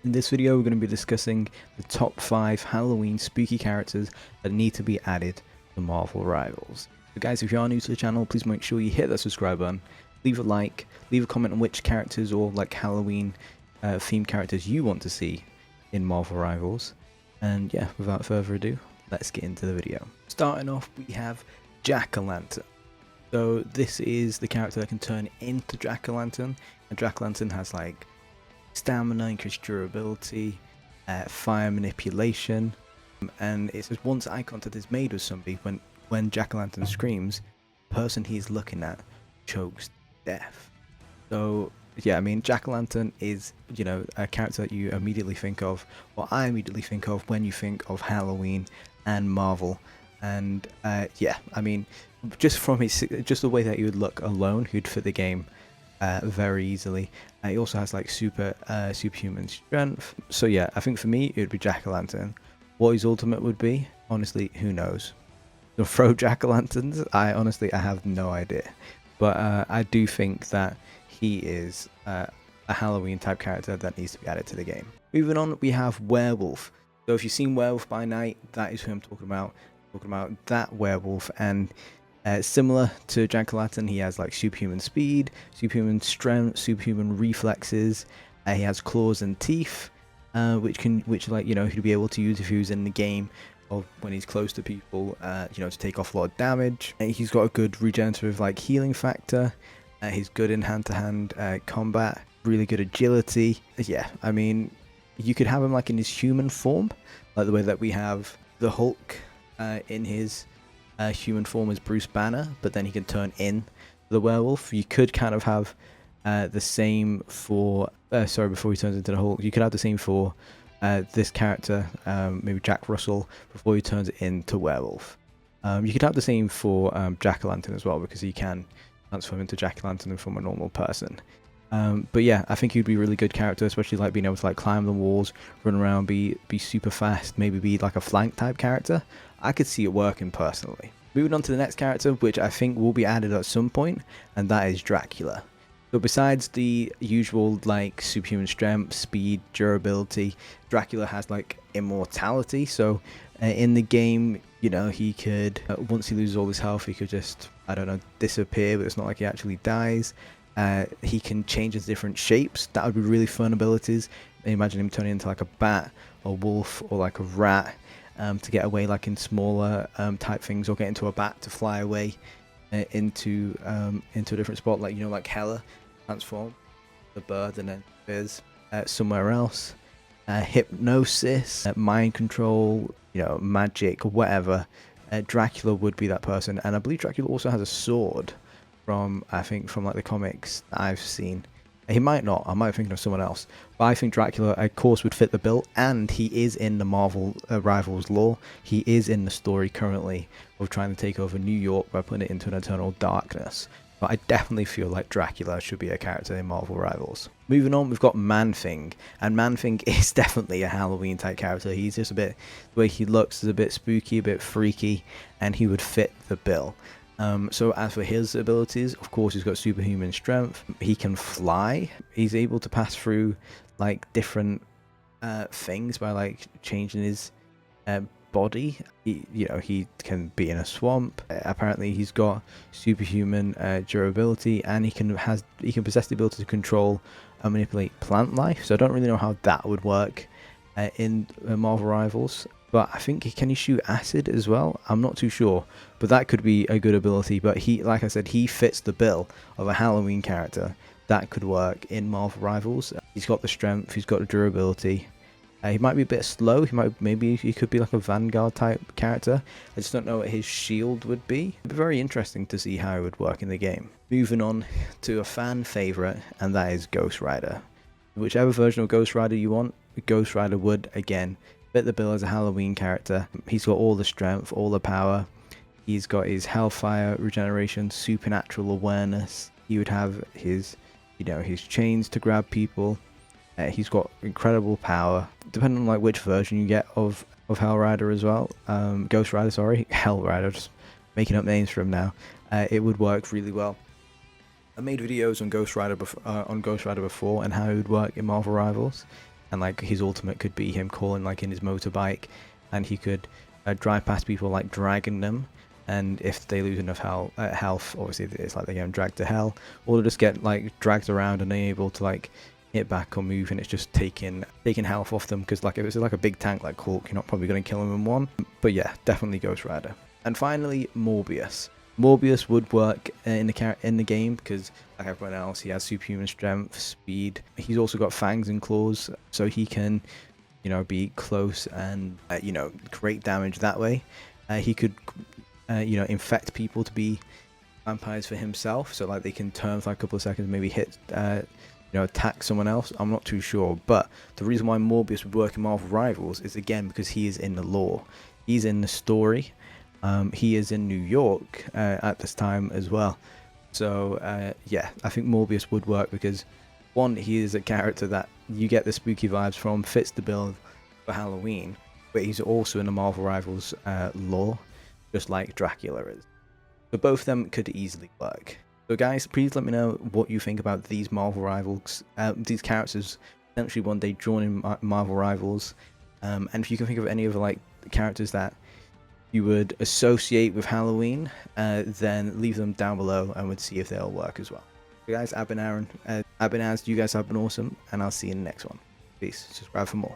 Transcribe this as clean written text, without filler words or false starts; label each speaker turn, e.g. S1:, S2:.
S1: In this video, we're going to be discussing the top 5 Halloween spooky characters that need to be added to Marvel Rivals. So guys, if you are new to the channel, please make sure you hit that subscribe button, leave a like, leave a comment on which characters or like Halloween themed characters you want to see in Marvel Rivals. And yeah, without further ado, let's get into the video. Starting off, we have Jack-o'-lantern. So this is the character that can turn into Jack-o'-lantern, and Jack-o'-lantern has like stamina, increased durability, fire manipulation, and it says once eye contact is made with somebody, when Jack-o'-lantern screams, the person he's looking at chokes to death. So yeah, I mean, Jack-o'-lantern is, you know, a character that you immediately think of, or I immediately think of when you think of Halloween and Marvel. And yeah, I mean, just from just the way that he would look alone, he'd fit the game very easily. He also has like superhuman strength. So yeah, I think for me it would be Jack-o'-lantern. What his ultimate would be, honestly, who knows? So throw Jack-o'-lanterns, I have no idea. But I do think that he is a Halloween type character that needs to be added to the game. Moving on, we have Werewolf. So if you've seen Werewolf by Night, that is who I'm talking about. I'm talking about that werewolf, and similar to Jack-o'-lantern, he has like superhuman speed, superhuman strength, superhuman reflexes. He has claws and teeth, which like, you know, he'd be able to use if he was in the game, or when he's close to people, you know, to take off a lot of damage. He's got a good regenerative like healing factor. He's good in hand-to-hand combat, really good agility. Yeah, I mean, you could have him like in his human form, like the way that we have the Hulk in his human form as Bruce Banner, but then he can turn in the werewolf. You could kind of have the same for before he turns into the Hulk, you could have the same for this character, maybe Jack Russell, before he turns it into werewolf. You could have the same for Jack-o'-lantern as well, because he can transform into Jack-o'-lantern from a normal person. But yeah, I think he'd be a really good character, especially like being able to like climb the walls, run around, be super fast, maybe be like a flank type character. I could see it working personally. Moving on to the next character, which I think will be added at some point, and that is Dracula. So besides the usual like superhuman strength, speed, durability, Dracula has like immortality. So in the game, you know, he could, once he loses all his health, he could just, I don't know, disappear, but it's not like he actually dies. He can change into different shapes. That would be really fun abilities. Imagine him turning into like a bat, or wolf, or like a rat, to get away like in smaller type things, or get into a bat to fly away into a different spot, like, you know, like Hela transform the bird and then appears somewhere else. Hypnosis, mind control, you know, magic, whatever. Dracula would be that person, and I believe Dracula also has a sword from, I think, from like the comics that I've seen. He might not, I might be thinking of someone else, but I think Dracula, of course, would fit the bill, and he is in the Marvel Rivals lore. He is in the story currently of trying to take over New York by putting it into an eternal darkness. But I definitely feel like Dracula should be a character in Marvel Rivals. Moving on, we've got Man-Thing, and Man-Thing is definitely a Halloween type character. He's just a bit, the way he looks is a bit spooky, a bit freaky, and he would fit the bill. So as for his abilities, of course, he's got superhuman strength. He can fly. He's able to pass through like different things by like changing his body. He can be in a swamp. Apparently, he's got superhuman durability, and he can possess the ability to control and manipulate plant life. So I don't really know how that would work in Marvel Rivals. But I think, can he shoot acid as well? I'm not too sure, but that could be a good ability. But he, like I said, he fits the bill of a Halloween character that could work in Marvel Rivals. He's got the strength, he's got the durability. He might be a bit slow. Maybe he could be like a Vanguard type character. I just don't know what his shield would be. It'd be very interesting to see how it would work in the game. Moving on to a fan favorite, and that is Ghost Rider. Whichever version of Ghost Rider you want, Ghost Rider would again fit the bill as a Halloween character. He's got all the strength, all the power. He's got his hellfire regeneration, supernatural awareness. He would have his, you know, his chains to grab people. He's got incredible power. Depending on like which version you get of Hell Rider as well, Ghost Rider, sorry, Hell Rider, just making up names for him now. It would work really well. I made videos on Ghost Rider before and how it would work in Marvel Rivals, and like his ultimate could be him calling like in his motorbike, and he could drive past people like dragging them, and if they lose enough health, obviously it's like they're getting dragged to hell, or they just get like dragged around and unable to like hit back or move, and it's just taking health off them, because like if it's like a big tank like Hulk, you're not probably going to kill him in one. But yeah, definitely Ghost Rider. And finally, Morbius. Morbius would work in the game because, like everyone else, he has superhuman strength, speed. He's also got fangs and claws, so he can, you know, be close and you know, create damage that way. He could, you know, infect people to be vampires for himself, so like they can turn for like a couple of seconds, maybe hit, you know, attack someone else. I'm not too sure, but the reason why Morbius would work in Marvel Rivals is again because he is in the lore, he's in the story. He is in New York at this time as well. So yeah, I think Morbius would work because, one, he is a character that you get the spooky vibes from, fits the bill for Halloween, but he's also in the Marvel Rivals lore, just like Dracula is. So both of them could easily work. So guys, please let me know what you think about these Marvel Rivals, these characters potentially one day joining Marvel Rivals, and if you can think of any other like characters that you would associate with Halloween, then leave them down below and we'd see if they'll work as well. So guys, I've been Aaron, I've been Az, you guys have been awesome, and I'll see you in the next one. Peace, subscribe for more.